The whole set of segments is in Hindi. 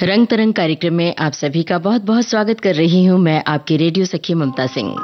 रंग तरंग कार्यक्रम में आप सभी का बहुत बहुत स्वागत कर रही हूं मैं आपकी रेडियो सखी ममता सिंह।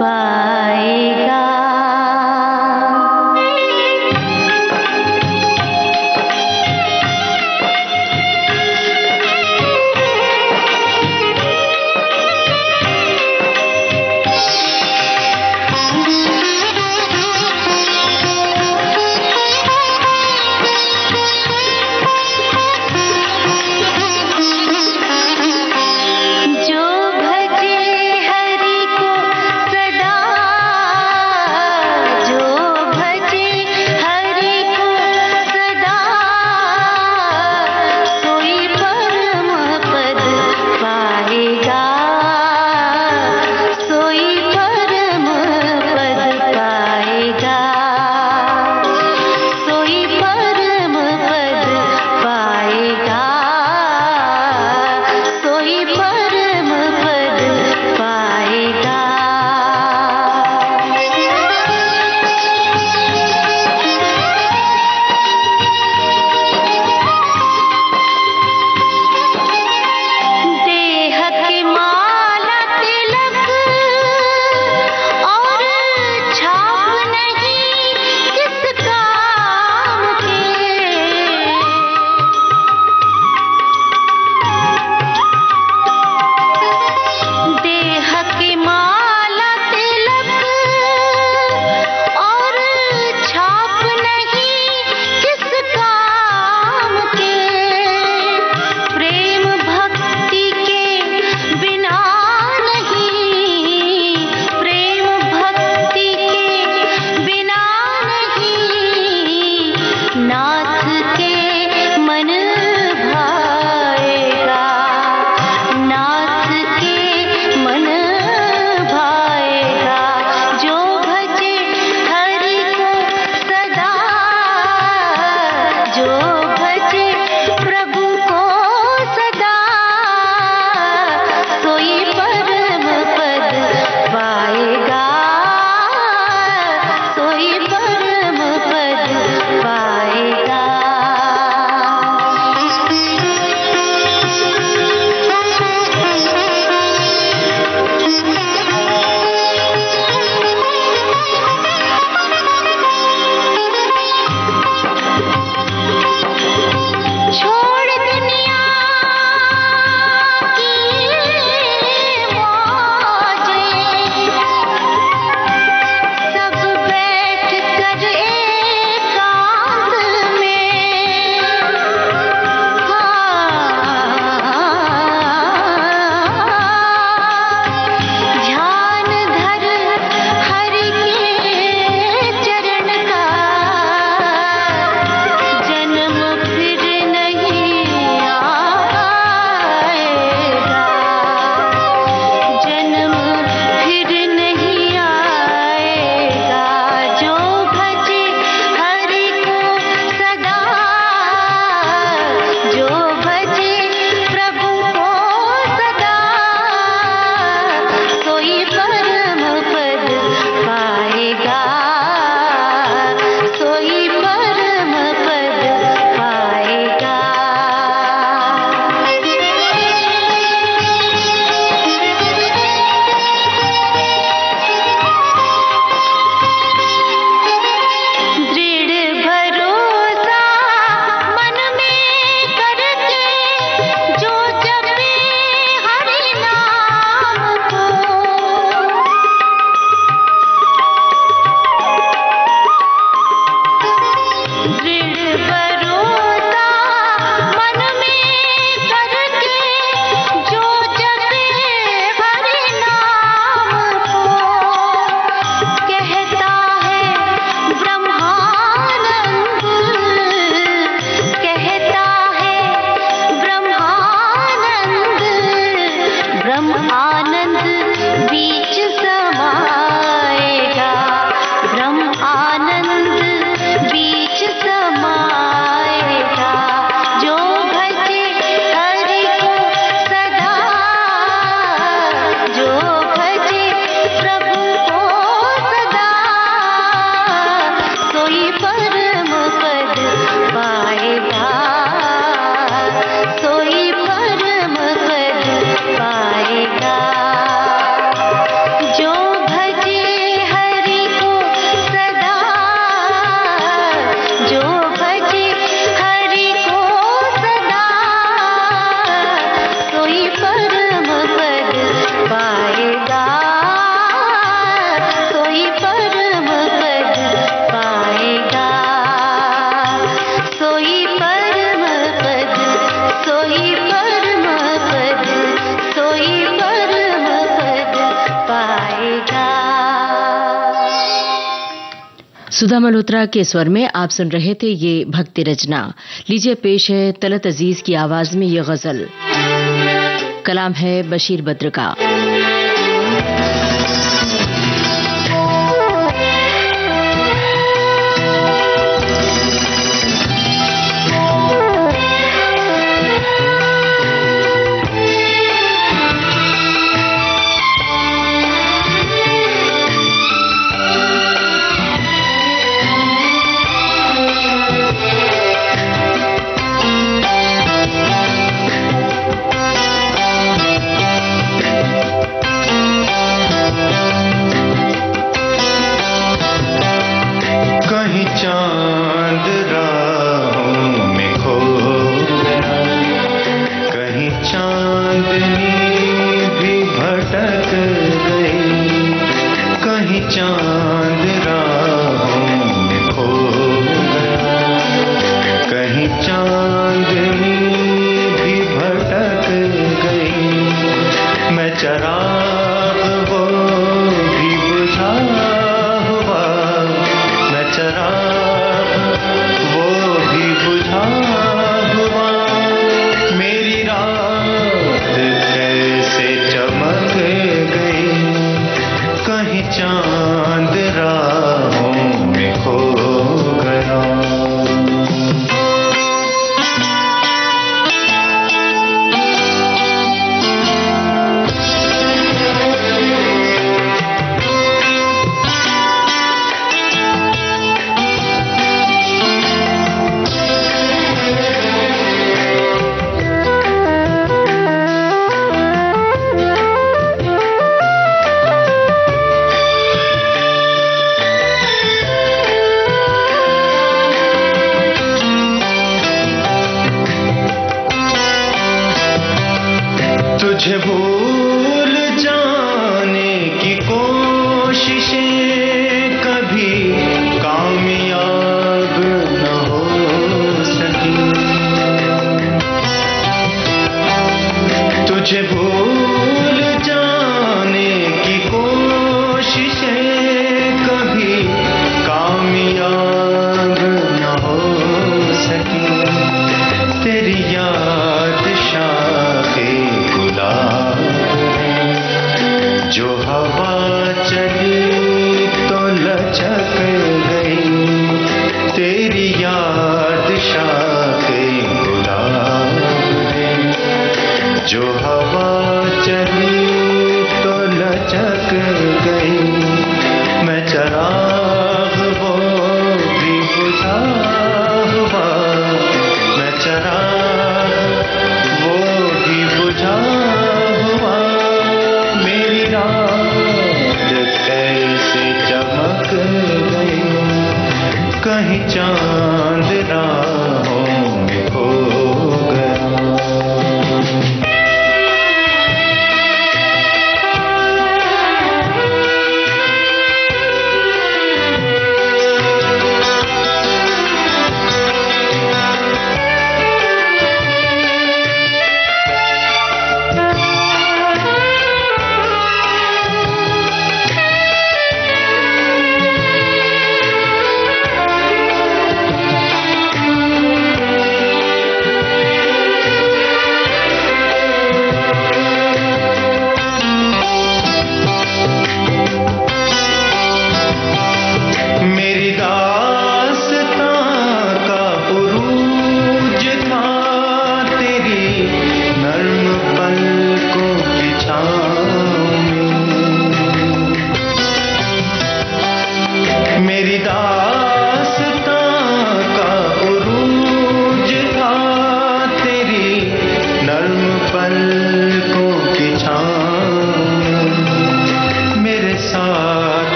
पाएगा। सुधा मल्होत्रा के स्वर में आप सुन रहे थे ये भक्ति रचना। लीजिए पेश है तलत अजीज की आवाज में ये गजल। कलाम है बशीर बद्र का। तुझे भूल जाने की कोशिशें कभी कामयाब न हो सकी। तुझे भूल जाने की कोशिशें कभी कामयाब न हो सकी। तेरी याद शाखे जो हवा चली तो लचक गई। तेरी याद शाखे गुलाब जो हवा चली तो लचक गई। मैं चराग वो भी बुझा हुआ, मैं चराग वो भी बुझा हुआ। मेरी रात कैसे चमक गई, कहीं चांद राहों में खो गया।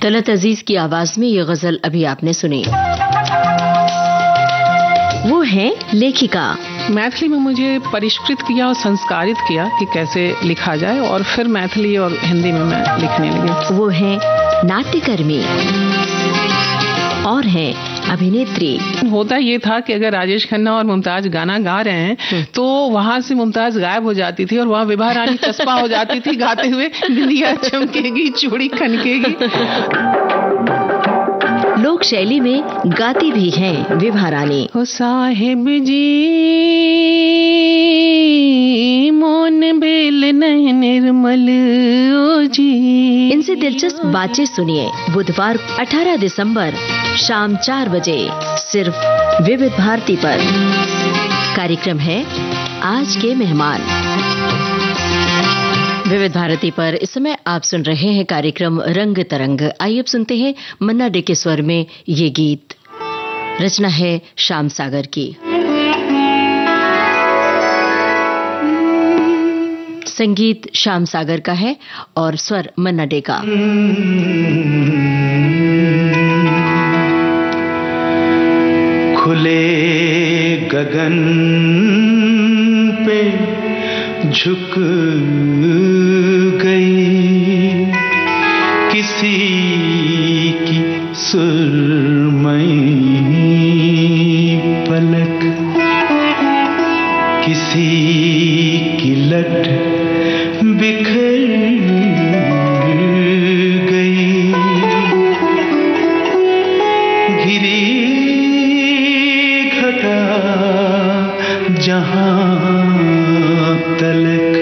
तलत अजीज की आवाज में ये गजल अभी आपने सुनी। वो है लेखिका। मैथिली में मुझे परिष्कृत किया और संस्कारित किया कि कैसे लिखा जाए, और फिर मैथिली और हिंदी में मैं लिखने लगी। वो है नाट्यकर्मी और है अभिनेत्री। होता ये था कि अगर राजेश खन्ना और मुमताज गाना गा रहे हैं तो वहां से मुमताज गायब हो जाती थी और वहां विभा रानी चस्पा हो जाती थी गाते हुए, बिंदिया चमकेगी चूड़ी खनकेगी। लोक शैली में गाती भी हैं विभा रानी। ओ साहेब जी मोन बेल नहीं निर्मल ओ जी। इनसे दिलचस्प बातें सुनिए बुधवार 18 दिसंबर शाम 4 बजे सिर्फ विविध भारती पर। कार्यक्रम है आज के मेहमान। विविध भारती पर इस समय आप सुन रहे हैं कार्यक्रम रंग तरंग। आइए अब सुनते हैं मन्ना डे के स्वर में ये गीत। रचना है श्याम सागर की, संगीत श्याम सागर का है और स्वर मन्ना डे का। खुले गगन पे झुक गई किसी की सुरमई पलक, किसी की लट बिखर गई, घिरी घटा जहां तलक,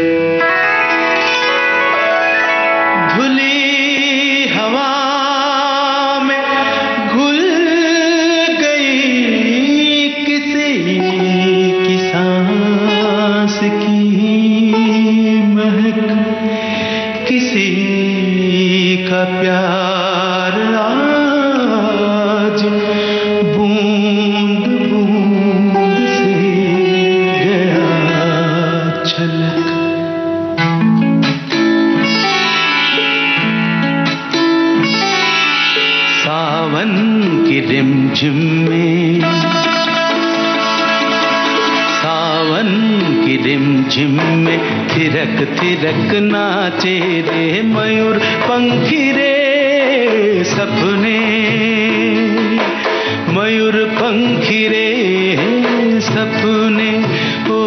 धुली हवा में घुल गई किसी की सांस की महक, किसी का प्यार आज बूंद बूंद से गया छलक। सावन की रिमझिम में, सावन की रिमझिम में थिरक थिरक नाचे रे मयूर पंखी रे सपने, मयूर पंखी रे सपने। ओ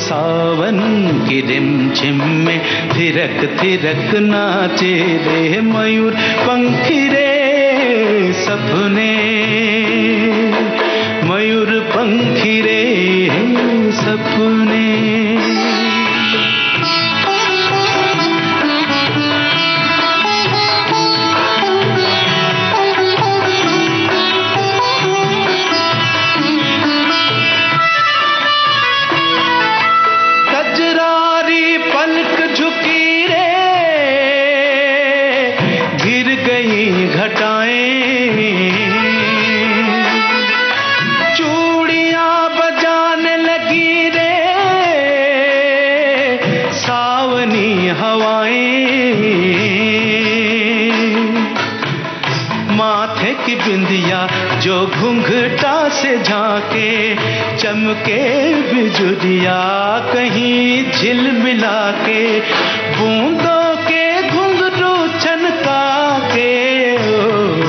सावन की रिमझिम में थिरक थिरक नाचे रे मयूर पंखी रे सपने, मयूर पंखी रे सपने। कजरारी पलक झुकी रे गिर गई घटाएं, चूड़ियां बजाने लगी रे सावनी हवाएं, माथे की बिंदिया जो घुंघटा से झांके, चमके बिजुरिया कहीं झिलमिला के, बूंदों के घुंघरू छनका के।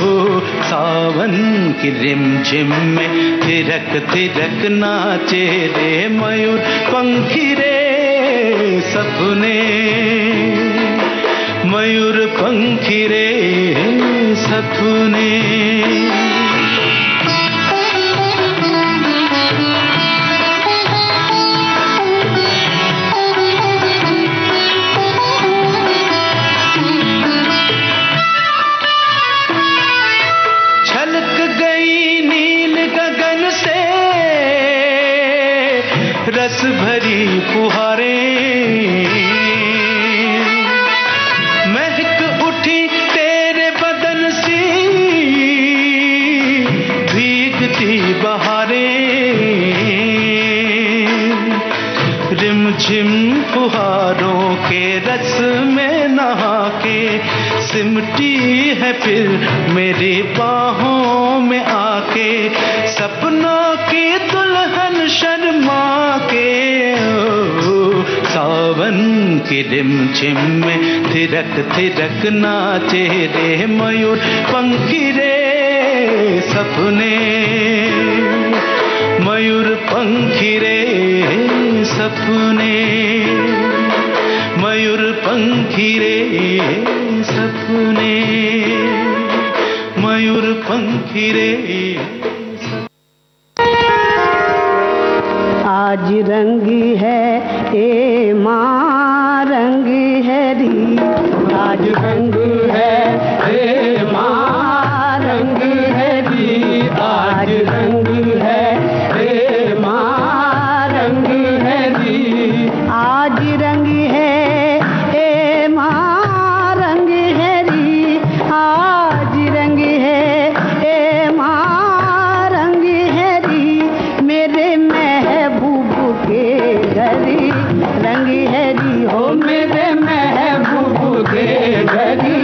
ओ सावन की रिमझिम में थिरक थिरक नाचे रे मयूर पंखी रे सपने, मयूर पंखी रे सपने। छलक गई नील गगन से रस भरी फुहारें, महक उठी तेरे बदन सी फुहारों के रस में नहा के सिमटी है फिर मेरी बाहों में आके, सपनों की दुल्हन शर्मा के। सावन की रिमझिम में थिरक थिरक नाचे रे मयूर पंखी रे सपने, मयूर पंखी रे सपने, मयूर पंखी रे सपने, मयूर पंखी रे। आज रंग है ए माँ रंग है री, आज रंग है ए माँ रंग है री, आज रंग है ए माँ रंग है री, आज रंग है ए माँ रंग है री, आज रंग है ए माँ रंग है री, मेरे महबूब के घरी रंग है री, हो मेरे महबूब के घरी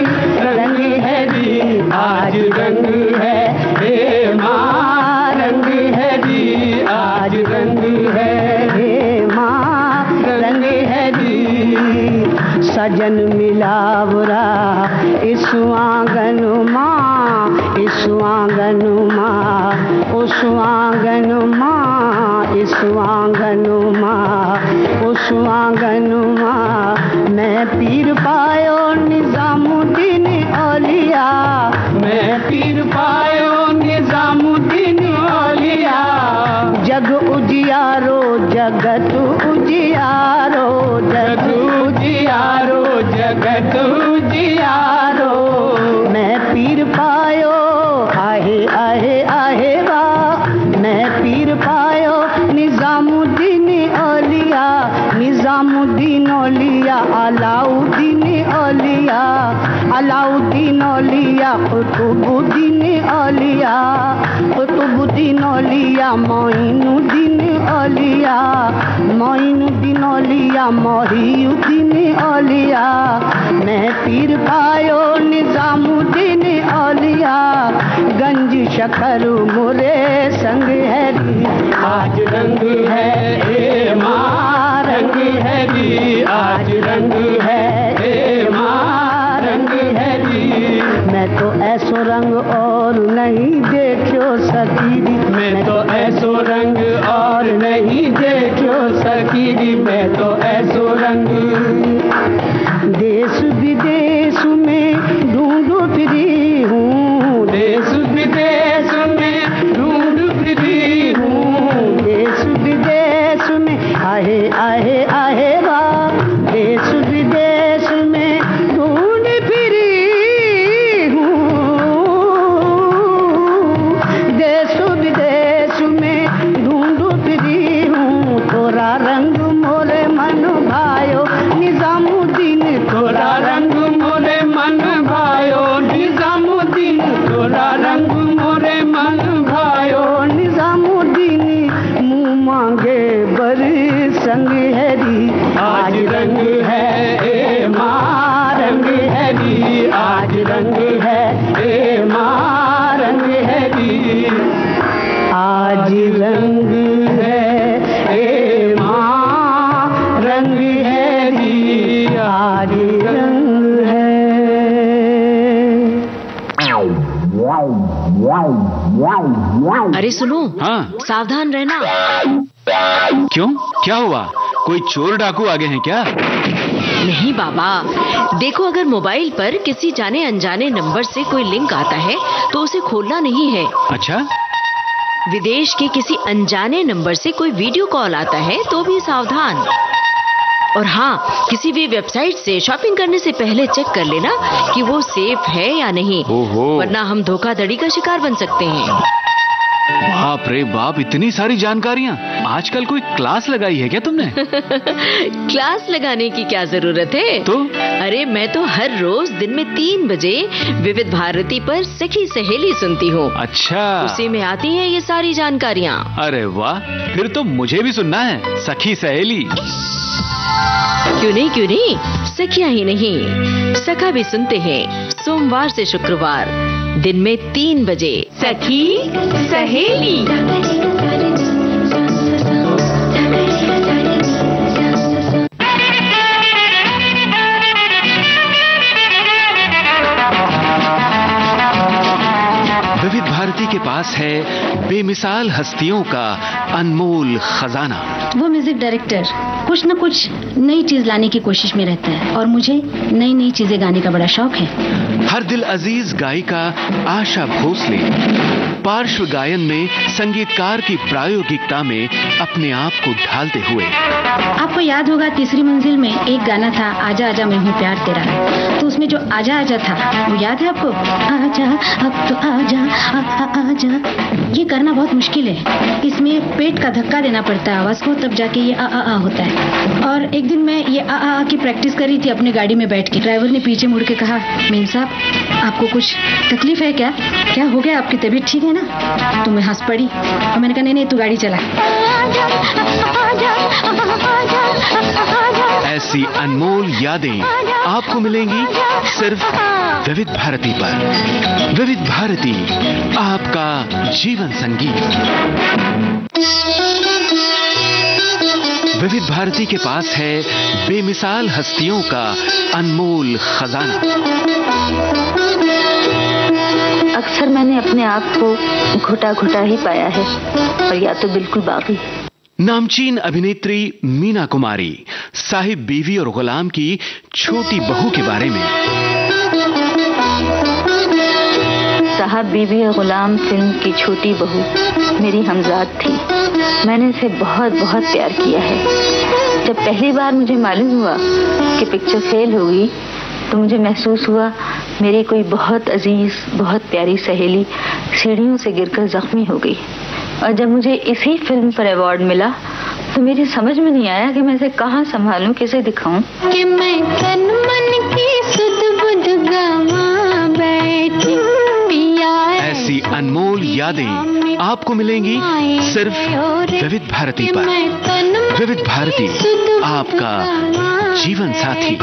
रंग है री, आज रंग है हे माँ रंग है री, आज रंग है हे माँ रंग है री, सजन मिलावरा इस आंगन माँ, इस आंगन माँ, उस आंगन माँ, इस आंगन माँ, उस आंगन माँ, मैं पीर पायो निजामुद्दीन औलिया, मैं पीर पायो निजामुद्दीन औलिया, जग उजियारो जगत उजियारो, जग उजियारो जगत उजियारो, मैं पीर पायो आहे आहे आहे वाह, मैं पीर पायो निजामुद्दीन औलिया, निजामुद्दीन औलिया, अलाउद्दीन औलिया, अलाउद्दीन औलिया, कुतुबुद्दीन औलिया, कुतुबुद्दीन औलिया, मोइनुद्दीन औलिया, मोइनुद्दीन औलिया, मोहिउद्दीन औलिया, मैं पीर पायो निजामुद्दीन औलिया, गंज शकर मुरे संग है री, आज रंग है ए माँ रंग है री, आज रंग है ए माँ रंग है री, मैं तो ऐसो रंग और नहीं देखो सकी री, मैं तो ऐसो रंग और नहीं देखो सकी री, मैं तो ऐसो रंग देश विदेश में ढूंढो फिरी हूँ, देश विदेश में ढूंढ फिरी हूँ, देश विदेश में आहे आहे आहे वाह, देश विदेश में ढूंढ फिरी हूँ, देश विदेश में ढूंढ फिरी हूँ, थोड़ा रंग मोरे मन भायो निजामुद्दीन, थोड़ा रंग मोरे मन भायो निजामुद्दीन, थोड़ा रंग मोरे मन भायो निजामुद्दीन, मुँह मांगे बड़ी संग है री, आज रंग है ए माँ रंग है री, आज रंग है ए माँ रंग है री, आज रंग है ए माँ रंग है री, आज रंग है। अरे सुनो, हाँ सावधान रहना। क्यों, क्या हुआ? कोई चोर डाकू आ गए हैं क्या? नहीं बाबा, देखो अगर मोबाइल पर किसी जाने अनजाने नंबर से कोई लिंक आता है तो उसे खोलना नहीं है। अच्छा, विदेश के किसी अनजाने नंबर से कोई वीडियो कॉल आता है तो भी सावधान। और हाँ, किसी भी वेबसाइट से शॉपिंग करने से पहले चेक कर लेना कि वो सेफ है या नहीं, ओहो। वरना हम धोखाधड़ी का शिकार बन सकते हैं। बाप रे बाप, इतनी सारी जानकारियाँ। आजकल कोई क्लास लगाई है क्या तुमने? क्लास लगाने की क्या जरूरत है? तो अरे मैं तो हर रोज दिन में 3 बजे विविध भारती पर सखी सहेली सुनती हूँ। अच्छा, उसी में आती हैं ये सारी जानकारियाँ। अरे वाह, फिर तो मुझे भी सुनना है सखी सहेली। क्यों नहीं, सखियाँ ही नहीं, सखा भी सुनते हैं सोमवार से शुक्रवार दिन में 3 बजे। सखी सहेली। विविध भारती के पास है बेमिसाल हस्तियों का अनमोल खजाना। वो म्यूजिक डायरेक्टर कुछ न कुछ नई चीज लाने की कोशिश में रहता है और मुझे नई नई चीजें गाने का बड़ा शौक है। हर दिल अजीज गायिका आशा भोसले पार्श्व गायन में संगीतकार की प्रायोगिकता में अपने आप को ढालते हुए। आपको याद होगा तीसरी मंजिल में एक गाना था, आजा आजा मैं हूँ प्यार तेरा, तो उसमें जो आजा आजा था वो याद है आपको? आजा अब तो आजा आजा। ये करना बहुत मुश्किल है, इसमें पेट का धक्का देना पड़ता है आवाज को, तब जाके ये आ होता है। और एक दिन मैं ये आ की प्रैक्टिस कर रही थी अपनी गाड़ी में बैठ के। ड्राइवर ने पीछे मुड़ के कहा, मेम साहब आपको कुछ तकलीफ है क्या? क्या हो गया, आपकी तबीयत ठीक है ना? तो मैं हंस पड़ी और मैंने कहा नहीं तू गाड़ी चला। ऐसी अनमोल यादें आपको मिलेंगी सिर्फ विविध भारती पर। विविध भारती, आपका जीवन संगीत। विविध भारती के पास है बेमिसाल हस्तियों का अनमोल खजाना। अक्सर मैंने अपने आप को घुटा घुटा ही पाया है, और या तो बिल्कुल बागी। नामचीन अभिनेत्री मीना कुमारी साहिब बीवी और गुलाम की छोटी बहू के बारे में। साहब बीवी और गुलाम फिल्म की छोटी बहू मेरी हमजाद थी। मैंने इसे बहुत बहुत प्यार किया है। जब पहली बार मुझे मालूम हुआ कि पिक्चर फेल होगी तो मुझे महसूस हुआ मेरी कोई बहुत अजीज, बहुत प्यारी सहेली सीढ़ियों से गिरकर जख्मी हो गई। और जब मुझे इसी फिल्म पर अवार्ड मिला तो मेरी समझ में नहीं आया कि मैं इसे कहाँ संभालूं, किसे दिखाऊं। कि मैं तन मन की सुध बुध गवा बैठी पिया। ऐसी अनमोल यादें आपको मिलेंगी सिर्फ विविध भारती पर। विविध भारती, आपका जीवन साथी।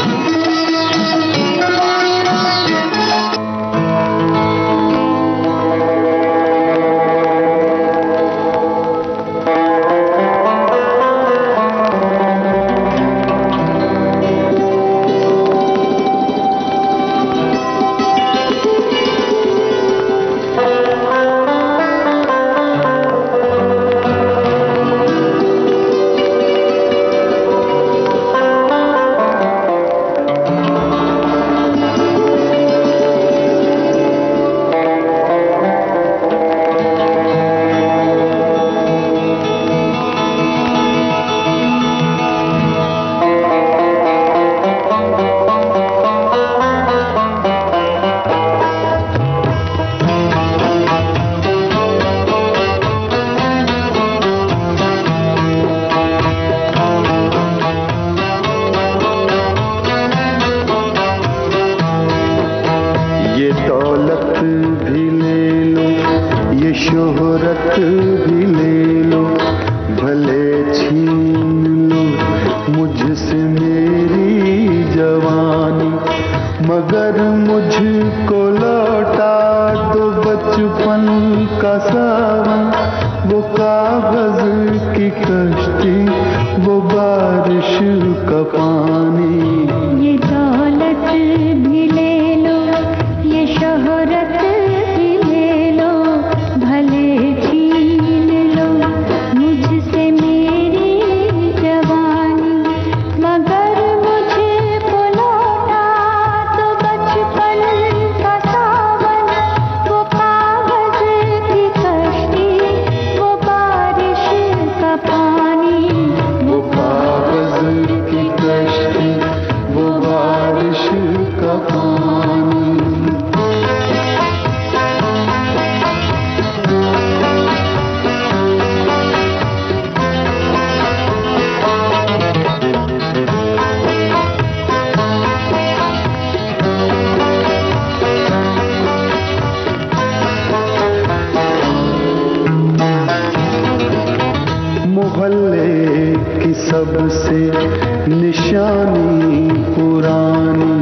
नानी पुरानी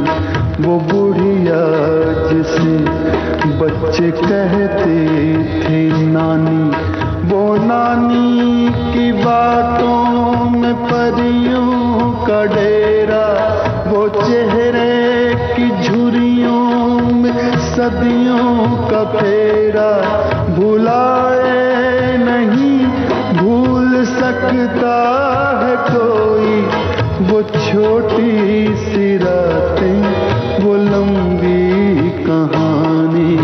वो बुढ़िया जिसे बच्चे कहते थे नानी, वो नानी की बातों में परियों का डेरा, वो चेहरे की झुर्रियों में सदियों का फेरा, भुलाए नहीं भूल सकता है कोई वो छोटी सी रातें, वो लंबी कहानी,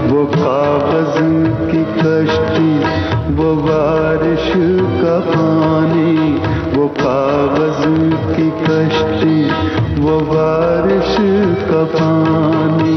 वो कागज की कश्ती, वो बारिश का पानी, वो कागज की कश्ती, वो बारिश का पानी।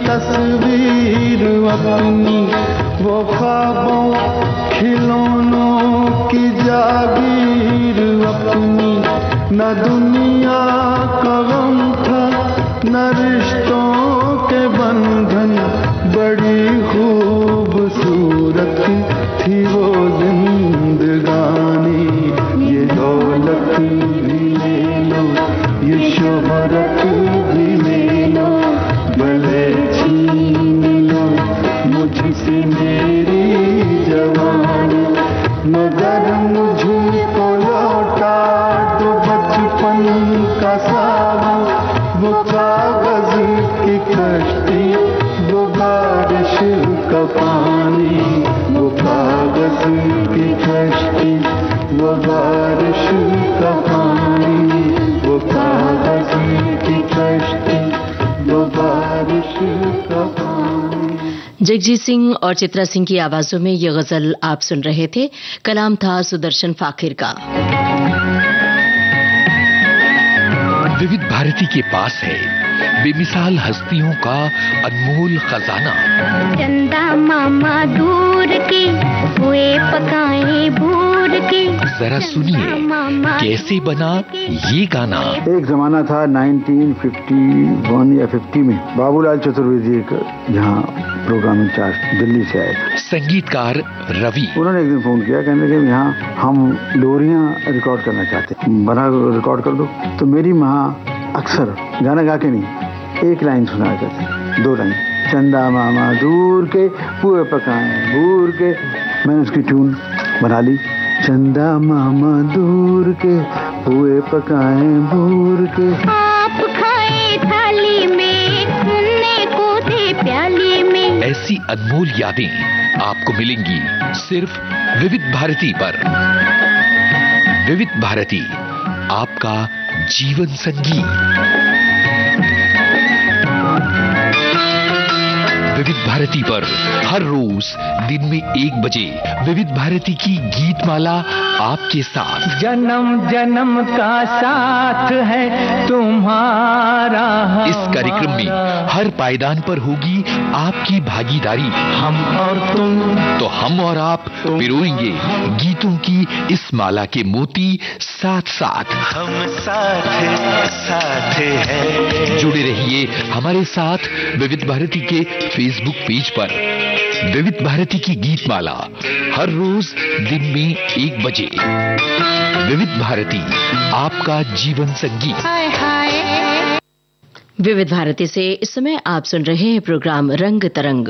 तस्वीर अपनी वो ख्वाबों खिलौनों की जागीर अपनी, न दुनिया का गम था न रिश्तों के बंधन, बड़ी खूबसूरत थी वो जिंदगानी। ये दौलत भी ले लो, ये शोहरत भी ले लो, भले छीन लो मुझसे मेरी जवानी, मगर मुझको लौटा दो बचपन का सावन, वो कागज की कश्ती, वो बारिश का पानी, वो कागज की कश्ती, वो बारिश का पानी, वो कागज की कश्ती, वो बारिश का पानी। जगजीत सिंह और चित्रा सिंह की आवाजों में ये गजल आप सुन रहे थे। कलाम था सुदर्शन फाखिर का। विविध भारती के पास है बेमिसाल हस्तियों का अनमोल खजाना। चंदा मामा दूर के हुए पकाए भूर के, जरा सुनिए कैसे बना ये गाना। एक जमाना था 1951 या 50 में, बाबूलाल चतुर्वेदी एक यहाँ प्रोग्राम इंचार्ज दिल्ली से आए, संगीतकार रवि। उन्होंने एक दिन फोन किया, कहने लगे यहाँ हम लोरियां रिकॉर्ड करना चाहते हैं, बना रिकॉर्ड कर दो। तो मेरी माँ अक्सर गाना गा के नहीं, एक लाइन सुना करते, 2 लाइन, चंदा मामा दूर के पुए पकाए भूर के। मैंने उसकी ट्यून बना ली, चंदा मामा दूर के पुए पकाए भूर के, आप खाए थाली में सुनने को थे प्याली में। ऐसी अनमोल यादें आपको मिलेंगी सिर्फ विविध भारती पर। विविध भारती, आपका जीवन संगीत। विविध भारती पर हर रोज दिन में 1 बजे विविध भारती की गीत माला आपके साथ। जन्म जन्म का साथ है तुम्हारा। इस कार्यक्रम में हर पायदान पर होगी आपकी भागीदारी। हम और तुम, तो हम और आप पिरोएंगे गीतों की इस माला के मोती साथ साथ। हम साथ है। जुड़े रहिए हमारे साथ विविध भारती के फेसबुक पेज पर। विविध भारती की गीत माला हर रोज दिन में 1 बजे। विविध भारती, आपका जीवन संगीत। विविध भारती से इस समय आप सुन रहे हैं प्रोग्राम रंग तरंग।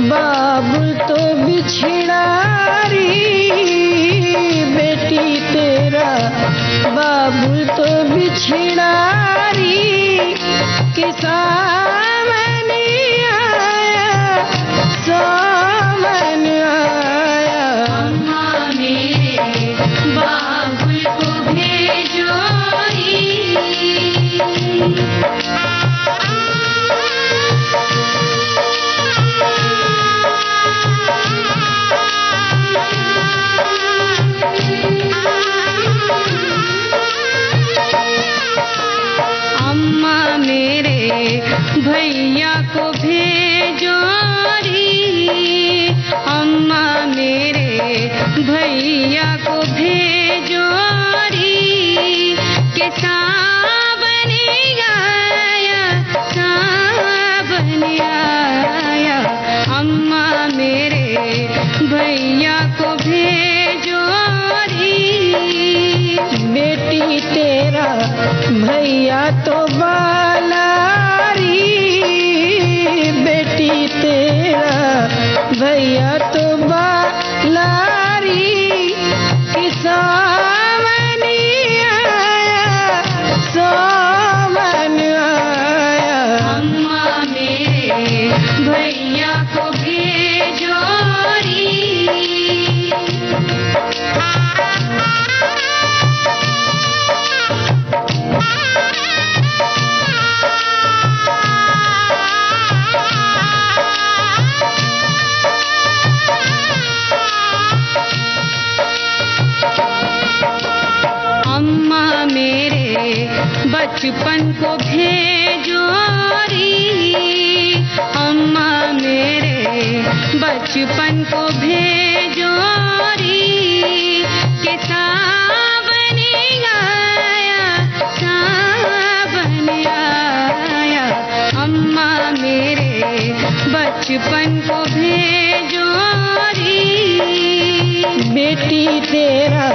बाबुल तो बिछड़ा री, बेटी तेरा बाबुल तो बिछड़ा री, कि सावन आया, सावन आया। अम्मा मेरे बाबुल को भेजो री। भैया को भेजो री, अम्मा मेरे भैया को भेजो री, के सावन आया, सावन आया। अम्मा मेरे भैया को भेजो री, बेटी तेरा भैया तो बाला, बेटी तेरा भैया तो बालारी, कि सावन आया, सावन आया। अम्मा मेरे भैया को भेजो री। बचपन को भेजो री, अम्मा मेरे बचपन को भेजो री, के सावन आया, सावन आया। अम्मा मेरे बचपन को भेजो री, बेटी तेरा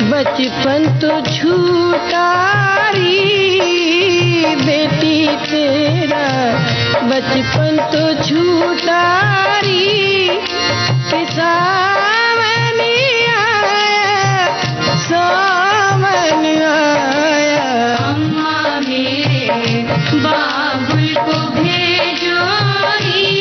बचपन तो झूठा री, बेटी तेरा बचपन तो झूठा री, कि सावन आया, सावन आया। अम्मा मेरे बाबुल को भेजो री।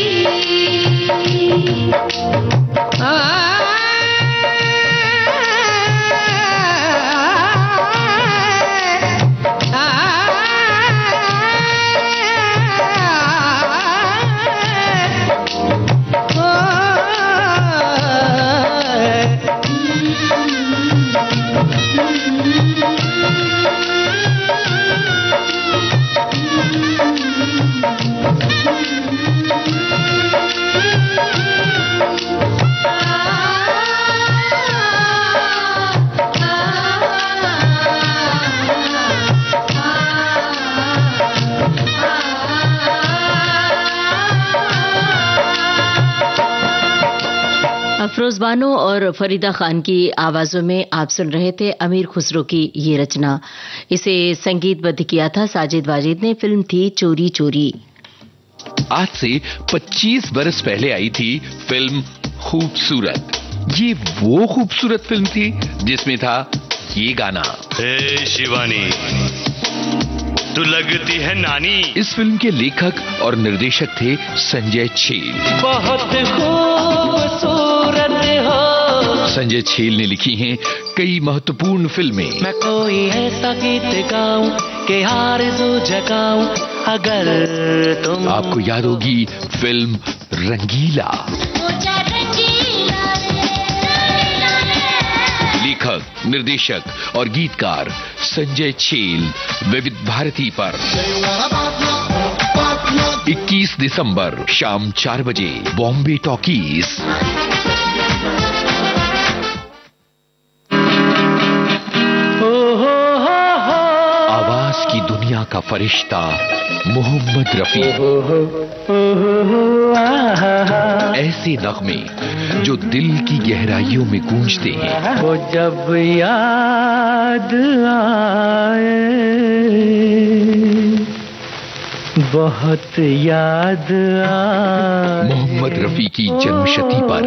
अफरोज बानो और फरीदा खान की आवाजों में आप सुन रहे थे अमीर खुसरो की ये रचना। इसे संगीतबद्ध किया था साजिद वाजिद ने। फिल्म थी चोरी चोरी। आज से 25 बरस पहले आई थी फिल्म खूबसूरत। ये वो खूबसूरत फिल्म थी जिसमें था ये गाना। हे शिवानी, तू लगती है नानी। इस फिल्म के लेखक और निर्देशक थे संजय छेल। बहुत खूबसूरत हो। संजय छेल ने लिखी हैं कई महत्वपूर्ण फिल्में। मैं कोई ऐसा गीत गाऊं कि आरज़ू जगाऊं अगर तुम। आपको याद होगी फिल्म रंगीला। लेखक, निर्देशक और गीतकार संजय छेल। विविध भारती पर 21 दिसंबर शाम 4 बजे बॉम्बे टॉकीज। आवाज की दुनिया का फरिश्ता मोहम्मद रफी। ऐसे नगमे जो दिल की गहराइयों में गूंजते हैं। वो जब याद आए, बहुत याद आए। मोहम्मद रफी की जन्मशती पर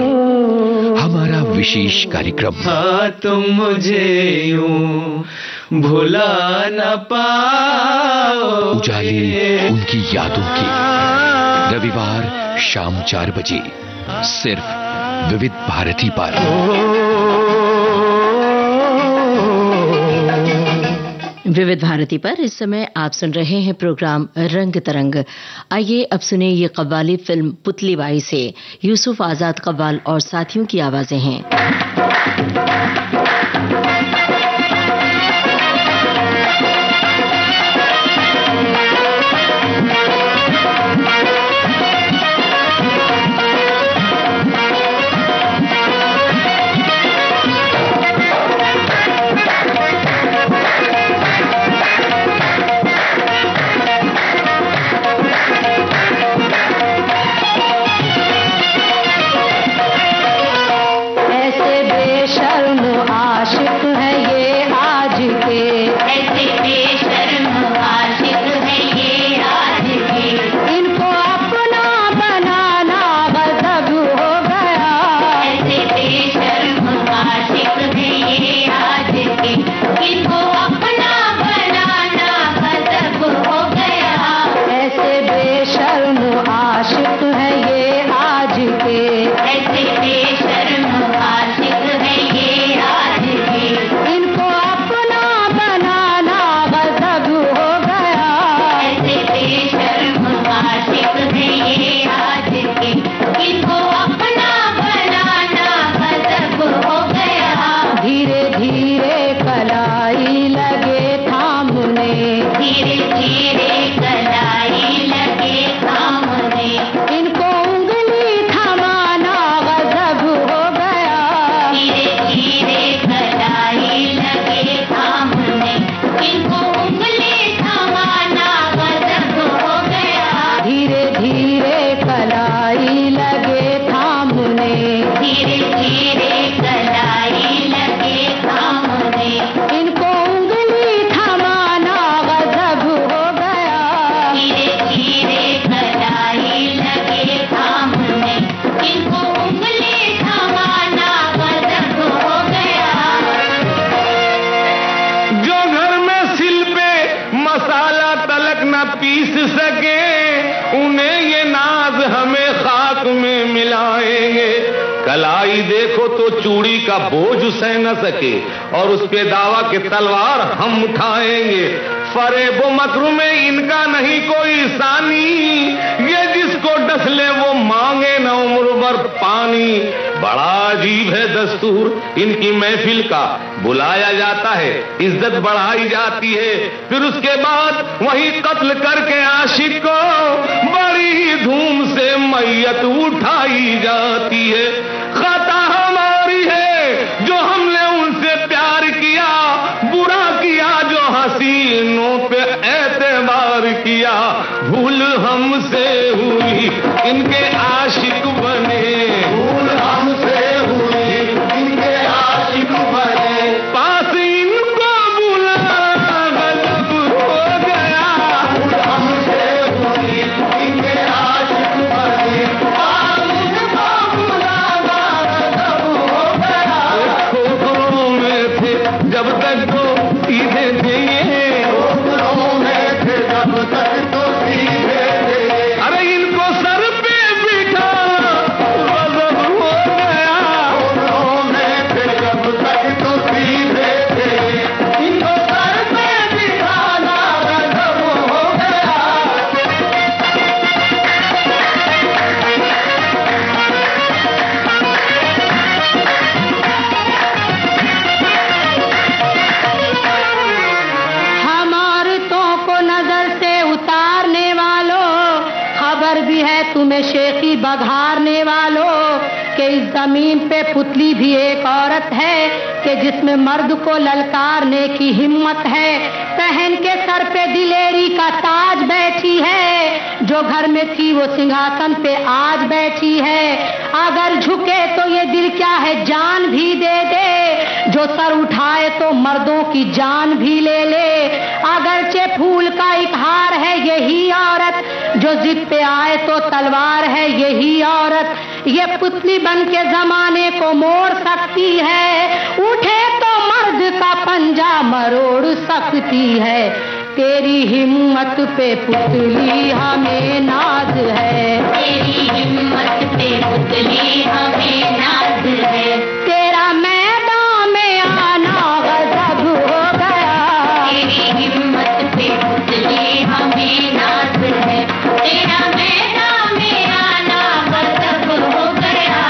हमारा विशेष कार्यक्रम। हाँ, तुम मुझे यूं भुला न पाओ। उजाले उनकी यादों के, रविवार शाम 4 बजे सिर्फ विविध भारती पर। विविध भारती पर इस समय आप सुन रहे हैं प्रोग्राम रंग तरंग। आइए अब सुने ये कव्वाली फिल्म पुतली बाई से। यूसुफ आजाद कव्वाल और साथियों की आवाजें हैं। कलाई देखो तो चूड़ी का बोझ सह न सके और उस पे दावा के तलवार हम उठाएंगे। फरेबो मकरू में इनका नहीं कोई सानी, ये जिसको डस ले वो मांगे न उम्र भर पानी। बड़ा अजीब है दस्तूर इनकी महफिल का, बुलाया जाता है, इज्जत बढ़ाई जाती है, फिर उसके बाद वही कत्ल करके आशिक को बड़ी ही धूम से मैयत उठाई जाती है। खता हमारी है जो हमने उनसे प्यार किया, बुरा किया जो हसीनों पे एतबार किया। भूल हमसे हुई इनके आशिक बने, भूल हमसे हुई है तुम्हें शेखी बघारने वालों कि इस जमीन पे पुतली भी एक औरत है कि जिसमें मर्द को ललकारने की हिम्मत है। पहन के सर पे दिलेरी का ताज बैठी है, जो घर में थी वो सिंहासन पे आज बैठी है। अगर झुके तो ये दिल क्या है जान भी दे दे, जो सर उठाए तो मर्दों की जान भी ले ले। अगरचे फूल का एक हार है यही औरत, जो जिद पे आए तो तलवार है यही औरत। ये पुतली बन के जमाने को मोड़ सकती है, उठे तो मर्द का पंजा मरोड़ सकती है। तेरी हिम्मत पे पुतली हमें नाज है, तेरी हिम्मत पे पुतली हमें नाज है। तेरा मैदान में आना गजब हो गया, तेरी हिम्मत पे पुतली हमें नाज है। तेरा मैदान में आना गजब हो गया।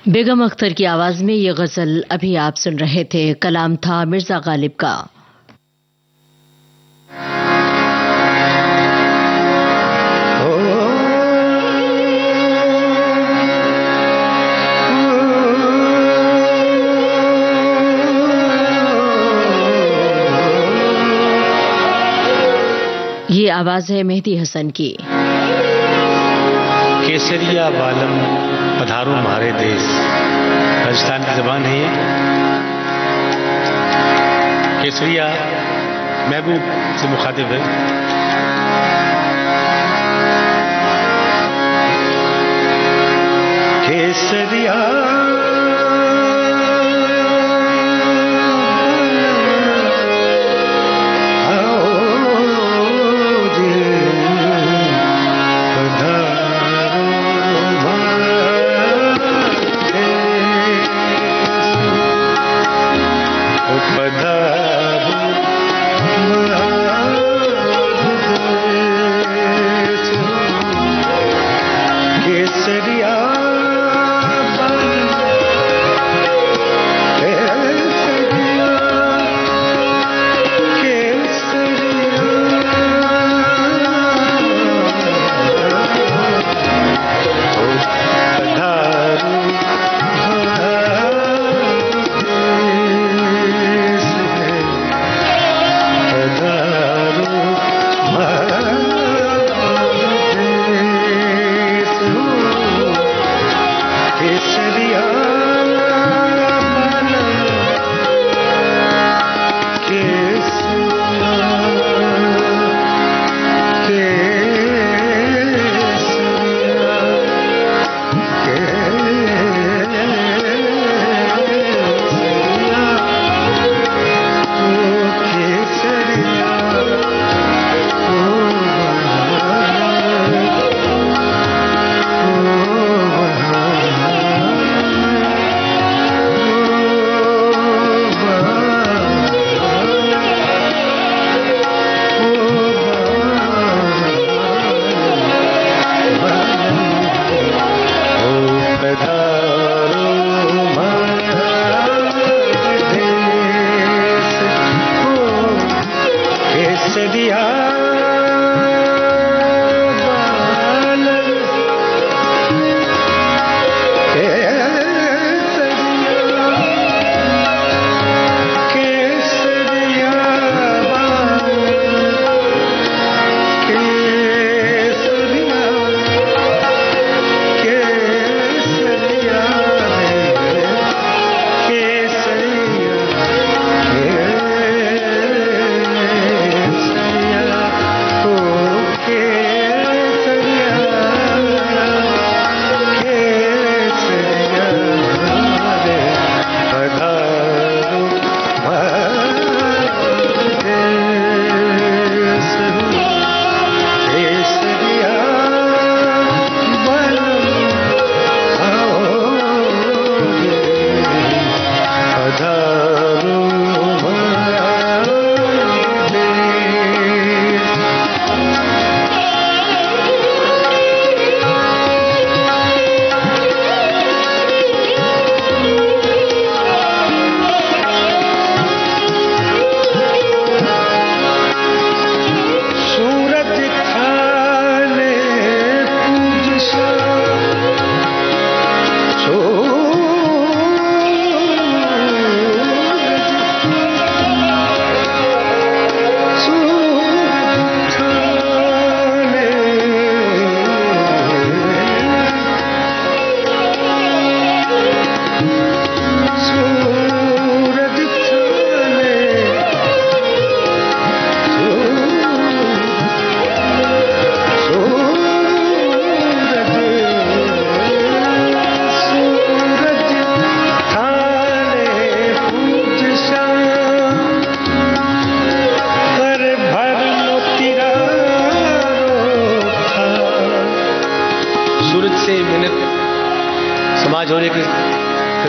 बेगम अख्तर की आवाज में ये गजल अभी आप सुन रहे थे। कलाम था मिर्जा गालिब का। ये आवाज है मेहदी हसन की। केसरिया बालम पधारो मारे देश, राजस्थान की जबान है ये। केसरिया महबूब से मुखातिब है। केसरिया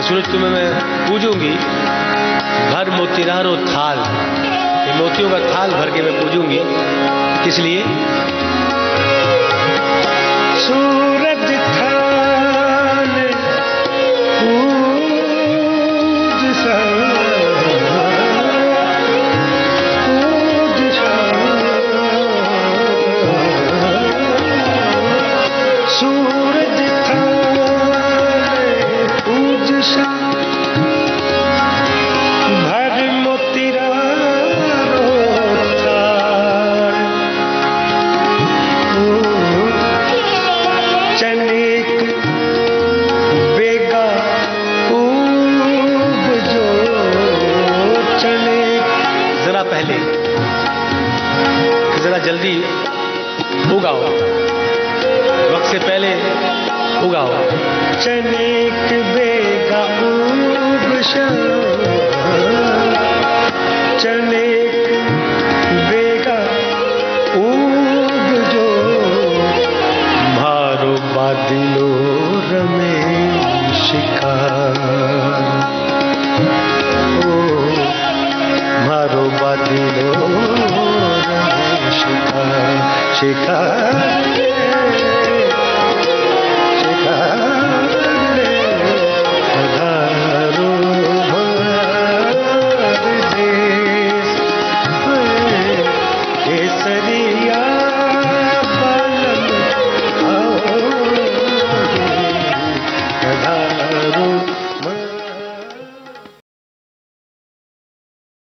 सूरज तुम्हें मैं पूजूंगी, भर मोतीरारो थाल, ये मोतियों का थाल भर के मैं पूजूंगी। किस लिए? सूरज थाल पहले जरा जल्दी उगाओ, वक्त से पहले उगाओ। चनेक बेगा उग चनेक बेगा उग जो मारो बादलो रमे शिकार, ओ मारो बादलो रमे शिकार शिकार।